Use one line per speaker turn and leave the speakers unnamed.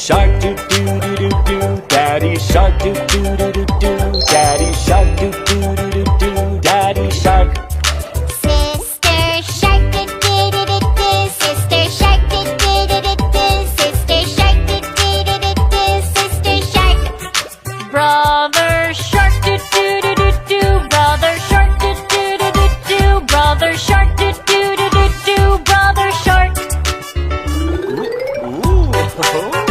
shark, do do do do do. Daddy shark, do do do do do. Daddy shark, do do do do do. Daddy shark.
Sister shark, do do do do do. Sister shark, do do do do do. Sister shark, do do do do do. Sister shark. Brother shark, do do do do do. Brother shark, do do do do do. Brother shark, do do do do do. Brother shark.
Ooh.